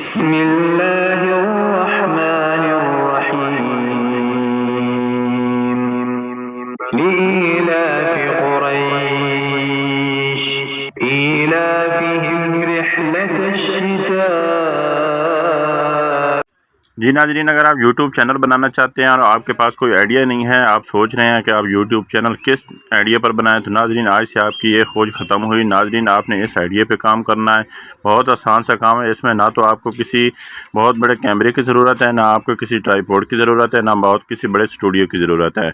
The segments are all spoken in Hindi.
बिस्मिल्लाहिर्रहमानिर्रहीम लिइलाफि क़ुरैश इलाफिहिम रिह्लतश्शिता। जी नाज़रीन, अगर आप YouTube चैनल बनाना चाहते हैं और आपके पास कोई आइडिया नहीं है, आप सोच रहे हैं कि आप YouTube चैनल किस आइडिया पर बनाएं, तो नाज़रीन आज से आपकी ये खोज ख़त्म हुई। नाज़रीन आपने इस आइडिया पे काम करना है। बहुत आसान सा काम है। इसमें ना तो आपको किसी बहुत बड़े कैमरे की ज़रूरत है, ना आपको किसी ट्राईपोड की ज़रूरत है, ना बहुत किसी बड़े स्टूडियो की ज़रूरत है।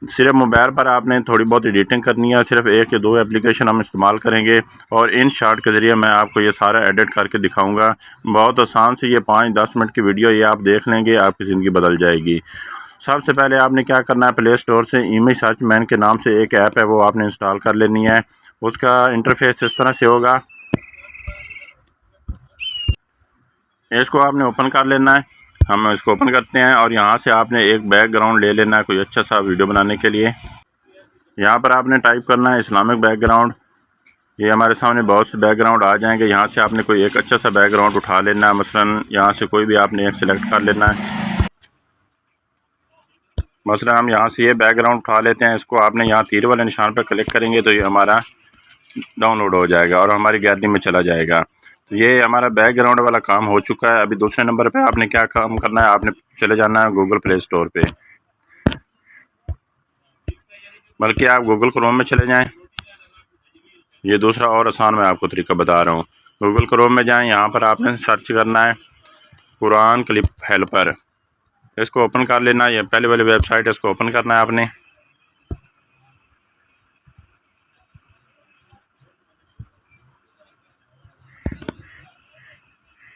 सिर्फ मोबाइल पर आपने थोड़ी बहुत एडिटिंग करनी है। सिर्फ 1 या 2 एप्लीकेशन हम इस्तेमाल करेंगे और इन शॉट के ज़रिए मैं आपको ये सारा एडिट करके दिखाऊँगा। बहुत आसान से ये 5-10 मिनट की वीडियो ये आप देख लेंगे, आपकी ज़िंदगी बदल जाएगी। सबसे पहले आपने क्या करना है, प्ले स्टोर से इमेज सर्च मैन के नाम से एक ऐप है, वो आपने इंस्टॉल कर लेनी है। उसका इंटरफेस इस तरह से होगा। इसको आपने ओपन कर लेना है। हम इसको ओपन करते हैं और यहाँ से आपने एक बैकग्राउंड ले लेना है कोई अच्छा सा वीडियो बनाने के लिए। यहाँ पर आपने टाइप करना है इस्लामिक बैकग्राउंड। ये हमारे सामने बहुत से बैकग्राउंड आ जाएंगे। यहाँ से आपने कोई एक अच्छा सा बैकग्राउंड उठा लेना है। मसलन यहाँ से कोई भी आपने एक सिलेक्ट कर लेना है। मसलन हम यहाँ से ये बैकग्राउंड उठा लेते हैं। इसको आपने यहाँ तीर वाले निशान पर क्लिक करेंगे तो ये हमारा डाउनलोड हो जाएगा और हमारी गैलरी में चला जाएगा। तो ये हमारा बैकग्राउंड वाला काम हो चुका है। अभी दूसरे नंबर पे आपने क्या काम करना है, आपने चले जाना है गूगल प्ले स्टोर पे, बल्कि आप गूगल क्रोम में चले जाएं। ये दूसरा और आसान मैं आपको तरीका बता रहा हूँ। गूगल क्रोम में जाएं, यहाँ पर आपने सर्च करना है कुरान क्लिप हेल्पर। इसको ओपन कर लेना। ये पहले वाली वेबसाइट है, इसको ओपन करना है आपने।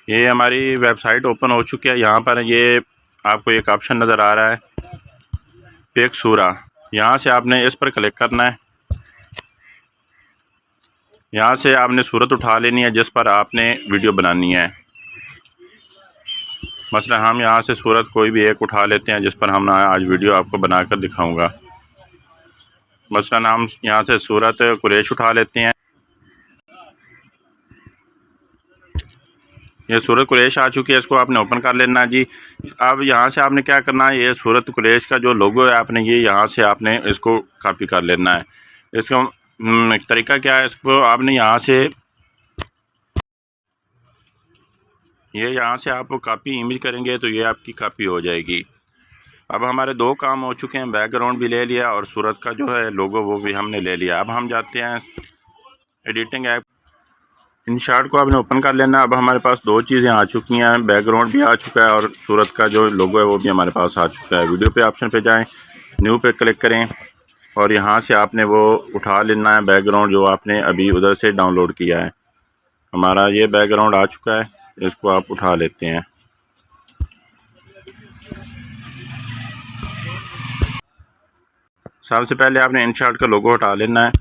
ये हमारी वेबसाइट ओपन हो चुकी है। यहाँ पर ये आपको एक ऑप्शन नज़र आ रहा है पिक सूरा। यहाँ से आपने इस पर क्लिक करना है। यहाँ से आपने सूरत उठा लेनी है जिस पर आपने वीडियो बनानी है। मसलन हम यहाँ से सूरत कोई भी एक उठा लेते हैं जिस पर हम आज वीडियो आपको बनाकर दिखाऊंगा। मसलन हम यहाँ से सूरत कुरैश उठा लेते हैं। ये सूरत कुरैश आ चुकी है, इसको आपने ओपन कर लेना जी। अब यहाँ से आपने क्या करना है, ये सूरत कुरैश का जो लोगो है आपने ये यहाँ से आपने इसको कॉपी कर लेना है। इसका तरीका क्या है, इसको आपने यहाँ से यहाँ से आप कॉपी इमेज करेंगे तो ये आपकी कॉपी हो जाएगी। अब हमारे 2 काम हो चुके हैं, बैकग्राउंड भी ले लिया और सूरत का जो है लोगो वो भी हमने ले लिया। अब हम जाते हैं एडिटिंग ऐप। इन शॉट को आपने ओपन कर लेना। अब हमारे पास 2 चीज़ें आ चुकी हैं, बैकग्राउंड भी आ चुका है और सूरत का जो लोगो है वो भी हमारे पास आ चुका है। वीडियो पे ऑप्शन पे जाएं, न्यू पे क्लिक करें और यहाँ से आपने वो उठा लेना है बैकग्राउंड जो आपने अभी उधर से डाउनलोड किया है। हमारा ये बैकग्राउंड आ चुका है, इसको आप उठा लेते हैं। सबसे पहले आपने इन शॉट का लोगो हटा लेना है।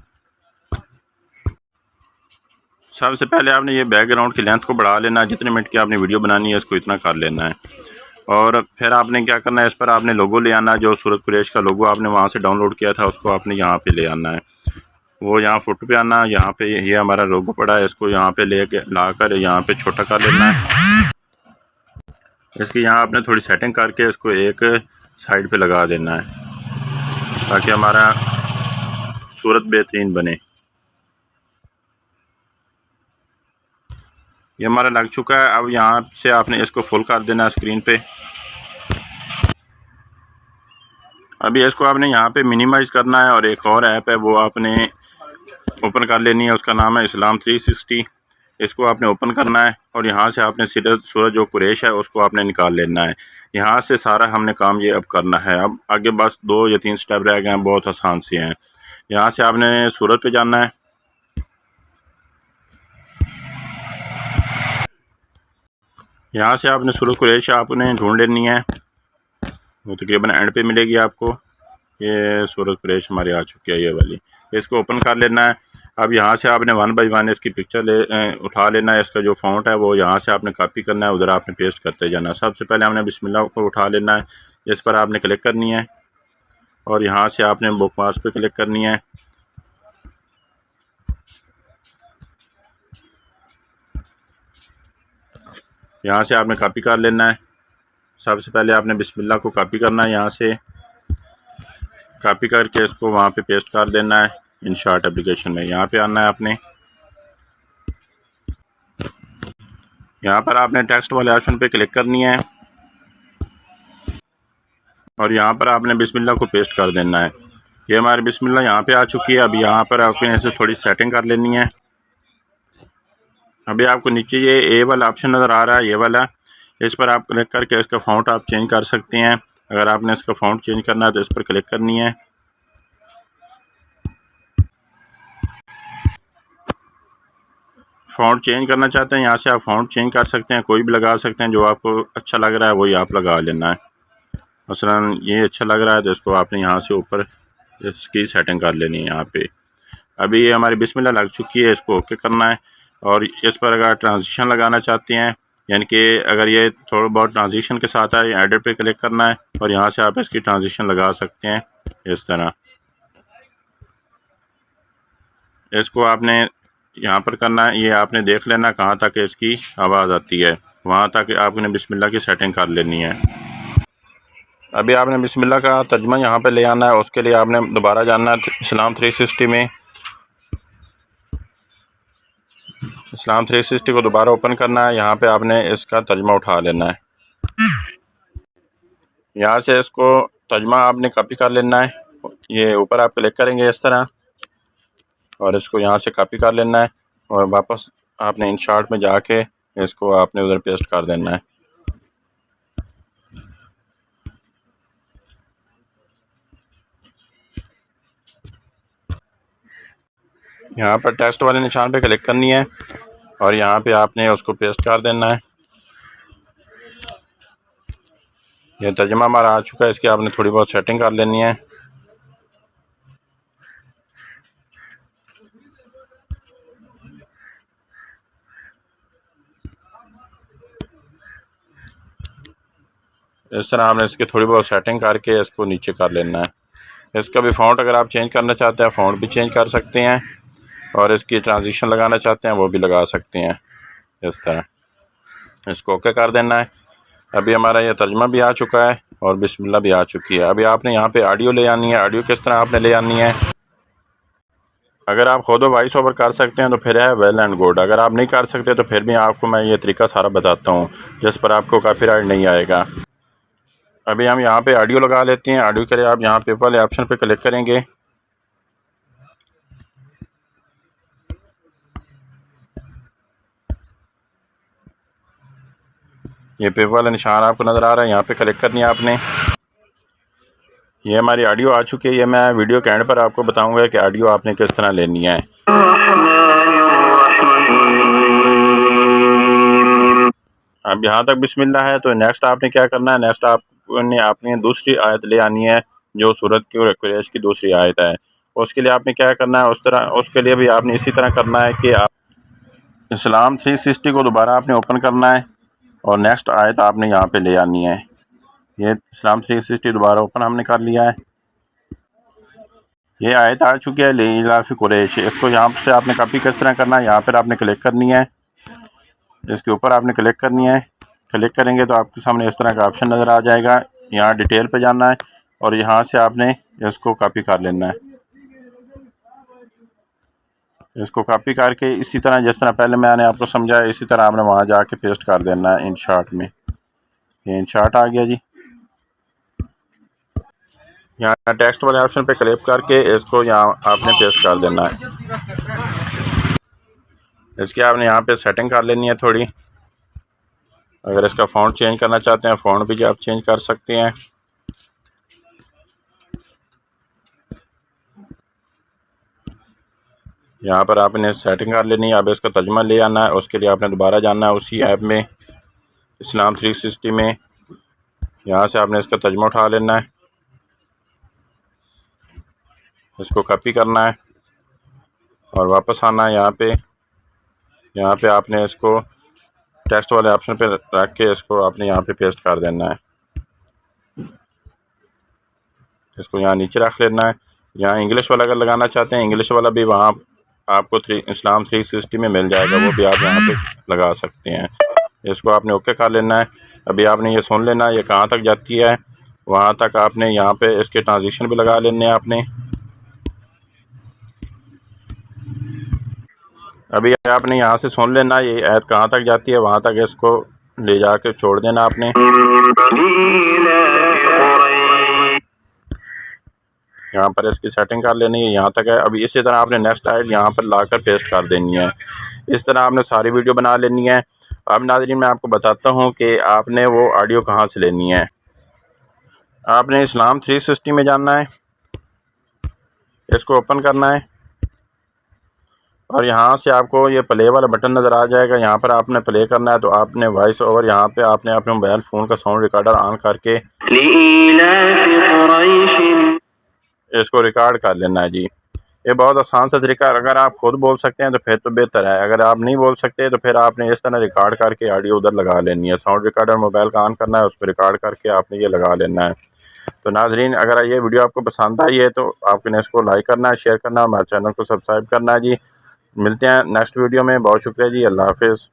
सबसे पहले आपने ये बैकग्राउंड की लेंथ को बढ़ा लेना है। जितने मिनट की आपने वीडियो बनानी है इसको इतना कर लेना है। और फिर आपने क्या करना है, इस पर आपने लोगो ले आना है। जो सूरत कुरैश का लोगो आपने वहाँ से डाउनलोड किया था उसको आपने यहाँ पे ले आना है। वो यहाँ फोटो पे आना, यहाँ पे ये हमारा लोगो पड़ा है, इसको यहाँ पे लाकर यहाँ पे छोटा कर लेना है। इसकी यहाँ आपने थोड़ी सेटिंग करके इसको एक साइड पे लगा देना है ताकि हमारा सूरत बेहतरीन बने। ये हमारा लग चुका है। अब यहाँ से आपने इसको फुल कर देना है स्क्रीन पे। अभी इसको आपने यहाँ पे मिनिमाइज़ करना है और एक और ऐप है वो आपने ओपन कर लेनी है, उसका नाम है इस्लाम 360। इसको आपने ओपन करना है और यहाँ से आपने सूरत जो कुरैश है उसको आपने निकाल लेना है। यहाँ से सारा हमने काम ये अब करना है। अब आगे बस 2 या 3 स्टेप रह गए हैं, बहुत आसान से हैं। यहाँ से आपने सूरत पे जाना है। यहाँ से आपने सूरत कुरैश आपने ढूंढ लेनी है, वो तकरीबन एंड पे मिलेगी आपको। ये सूरत कुरैश हमारी आ चुकी है ये वाली, इसको ओपन कर लेना है। अब यहाँ से आपने 1 बाय 1 इसकी पिक्चर उठा लेना है। इसका जो फ़ॉन्ट है वो यहाँ से आपने कॉपी करना है, उधर आपने पेस्ट करते जाना है। सबसे पहले हमने बिस्मिल्लाह को उठा लेना है, इस पर आपने क्लिक करनी है और यहाँ से आपने बुकमार्क्स पे क्लिक करनी है। यहाँ से आपने कॉपी कर लेना है। सबसे पहले आपने बिस्मिल्लाह को कॉपी करना है, यहाँ से कॉपी करके इसको वहाँ पे पेस्ट कर देना है इनशार्ट एप्लीकेशन में। यहाँ पे आना है आपने, यहाँ पर आपने टेक्स्ट वाले ऑप्शन पे क्लिक करनी है और यहाँ पर आपने बिस्मिल्लाह को पेस्ट कर देना है। ये हमारी बिस्मिल्लाह यहाँ पे आ चुकी है। अभी यहाँ पर आपने इसे थोड़ी सेटिंग कर लेनी है। अभी आपको नीचे ये ए वाला ऑप्शन नज़र आ रहा है, ये वाला, इस पर आप क्लिक करके इसका फ़ॉन्ट आप चेंज कर सकते हैं। अगर आपने इसका फ़ॉन्ट चेंज करना है तो इस पर क्लिक करनी है। फ़ॉन्ट चेंज करना चाहते हैं, यहाँ से आप फ़ॉन्ट चेंज कर सकते हैं, कोई भी लगा सकते हैं, जो आपको अच्छा लग रहा है वही आप लगा लेना है। मसलन ये अच्छा लग रहा है तो इसको आपने यहाँ से ऊपर इसकी सेटिंग कर लेनी है यहाँ पे। अभी ये हमारी बिस्मिल्लाह लग चुकी है, इसको ओके करना है। और इस पर अगर ट्रांजिशन लगाना चाहते हैं, यानी कि अगर ये थोड़ा बहुत ट्रांजिशन के साथ है, एडिट पे क्लिक करना है और यहाँ से आप इसकी ट्रांजिशन लगा सकते हैं इस तरह। इसको आपने यहाँ पर करना है, ये आपने देख लेना कहाँ तक इसकी आवाज़ आती है, वहाँ तक आपने बिस्मिल्लाह की सेटिंग कर लेनी है। अभी आपने बिस्मिल्लाह का तर्जुमा यहाँ पे ले आना है। उसके लिए आपने दोबारा जाना है इस्लाम 360 में। इस्लाम 360 को दोबारा ओपन करना है। यहाँ पे आपने इसका तर्जुमा उठा लेना है। यहाँ से इसको तर्जुमा आपने कॉपी कर लेना है। ये ऊपर आप क्लिक करेंगे इस तरह और इसको यहाँ से कॉपी कर लेना है और वापस आपने इनशार्ट में जाके इसको आपने उधर पेस्ट कर देना है। यहाँ पर टेक्स्ट वाले निशान पे क्लिक करनी है और यहाँ पे आपने उसको पेस्ट कर देना है। ये तर्जुमा हमारा आ चुका है, इसकी आपने थोड़ी बहुत सेटिंग कर लेनी है। इस तरह आपने इसकी थोड़ी बहुत सेटिंग करके इसको नीचे कर लेना है। इसका भी फ़ॉन्ट अगर आप चेंज करना चाहते हैं, फ़ॉन्ट भी चेंज कर सकते हैं और इसकी ट्रांजिशन लगाना चाहते हैं वो भी लगा सकते हैं इस तरह। इसको ओके कर देना है। अभी हमारा ये तर्जुमा भी आ चुका है और बिस्मिल्लाह भी आ चुकी है। अभी आपने यहाँ पे ऑडियो ले आनी है। ऑडियो किस तरह आपने ले आनी है, अगर आप खुद वॉइस ओवर कर सकते हैं तो फिर है वेल एंड गुड। अगर आप नहीं कर सकते तो फिर भी आपको मैं ये तरीका सारा बताता हूँ जिस पर आपको कॉपीराइट नहीं आएगा। अभी हम यहाँ पे ऑडियो लगा लेते हैं। ऑडियो के लिए आप यहाँ पे वाले ऑप्शन पे क्लिक करेंगे। ये पेपर वाला निशान आपको नज़र आ रहा है, यहाँ पे क्लिक करनी है आपने। ये हमारी ऑडियो आ चुकी है। ये मैं वीडियो के एंड पर आपको बताऊंगा कि ऑडियो आपने किस तरह लेनी है। अब यहाँ तक बिस्मिल्लाह है तो नेक्स्ट आपने क्या करना है, नेक्स्ट आपने अपनी दूसरी आयत ले आनी है जो सूरत की कुरैश की दूसरी आयत है। उसके लिए आपने क्या करना है, उसके लिए भी आपने इसी तरह करना है कि आप इस्लाम 360 को दोबारा आपने ओपन करना है और नेक्स्ट आयत आपने यहाँ पे ले आनी है। ये इस्लाम 360 दोबारा ओपन हमने कर लिया है। ये आयत आ चुकी है लिइलाफि कुरैश। इसको यहाँ से आपने कॉपी किस तरह करना है, यहाँ पर आपने क्लिक करनी है, इसके ऊपर आपने क्लिक करनी है। क्लिक करेंगे तो आपके सामने इस तरह का ऑप्शन नज़र आ जाएगा। यहाँ डिटेल पे जाना है और यहाँ से आपने इसको कॉपी कर लेना है। इसको कॉपी करके इसी तरह जिस तरह पहले मैंने आपको समझाया इसी तरह आपने वहाँ जाके पेस्ट कर देना है इनशार्ट में। ये इनशार्ट आ गया जी। यहाँ टेक्स्ट वाले ऑप्शन पे क्लिक करके इसको यहाँ आपने पेस्ट कर देना है। इसकी आपने यहाँ पे सेटिंग कर लेनी है थोड़ी। अगर इसका फ़ॉन्ट चेंज करना चाहते हैं फ़ॉन्ट भी आप चेंज कर सकते हैं। यहाँ पर आपने सेटिंग कर लेनी है। अब इसका तर्जुमा ले आना है। उसके लिए आपने दोबारा जाना है उसी ऐप में, इस्लाम 360 में। यहाँ से आपने इसका तर्जुमा उठा लेना है, इसको कॉपी करना है और वापस आना है यहाँ पे आपने इसको टेक्स्ट वाले ऑप्शन पे रख के इसको आपने यहाँ पे पेस्ट कर देना है। इसको यहाँ नीचे रख लेना है। यहाँ इंग्लिश वाला अगर लगाना चाहते हैं इंग्लिश वाला भी वहाँ आपको इस्लाम 360 में मिल जाएगा, वो भी आप यहाँ पे लगा सकते हैं। इसको आपने ओके कर लेना है। अभी आपने ये सुन लेना ये कहाँ तक जाती है, वहाँ तक आपने यहाँ पे इसके ट्रांजिशन भी लगा लेने हैं आपने। अभी आपने यहाँ से सुन लेना ये ऐड कहाँ तक जाती है, वहाँ तक इसको ले जाके छोड़ देना आपने। यहाँ पर इसकी सेटिंग कर लेनी है, यहाँ तक है। अभी इसी तरह आपने नेक्स्ट ऐड यहाँ पर लाकर पेस्ट कर देनी है। इस तरह आपने सारी वीडियो बना लेनी है। अब नाज़रीन मैं आपको बताता हूँ कि आपने वो ऑडियो कहाँ से लेनी है। आपने इस्लाम 360 में जाना है, इसको ओपन करना है और यहाँ से आपको ये प्ले वाला बटन नज़र आ जाएगा। यहाँ पर आपने प्ले करना है तो आपने वॉइस ओवर यहाँ पे आपने अपने मोबाइल फ़ोन का साउंड रिकॉर्डर ऑन करके इसको रिकॉर्ड कर लेना है जी। ये बहुत आसान सा तरीका है। अगर आप खुद बोल सकते हैं तो फिर तो बेहतर है, अगर आप नहीं बोल सकते तो फिर आपने इस तरह रिकॉर्ड करके ऑडियो उधर लगा लेनी है। साउंड रिकॉर्डर मोबाइल का ऑन करना है, उस पर रिकॉर्ड करके आपने ये लगा लेना है। तो नाज़रीन अगर ये वीडियो आपको पसंद आई है तो आपने इसको लाइक करना है, शेयर करना है, हमारे चैनल को सब्सक्राइब करना है जी। मिलते हैं नेक्स्ट वीडियो में। बहुत शुक्रिया जी, अल्लाह हाफिज़।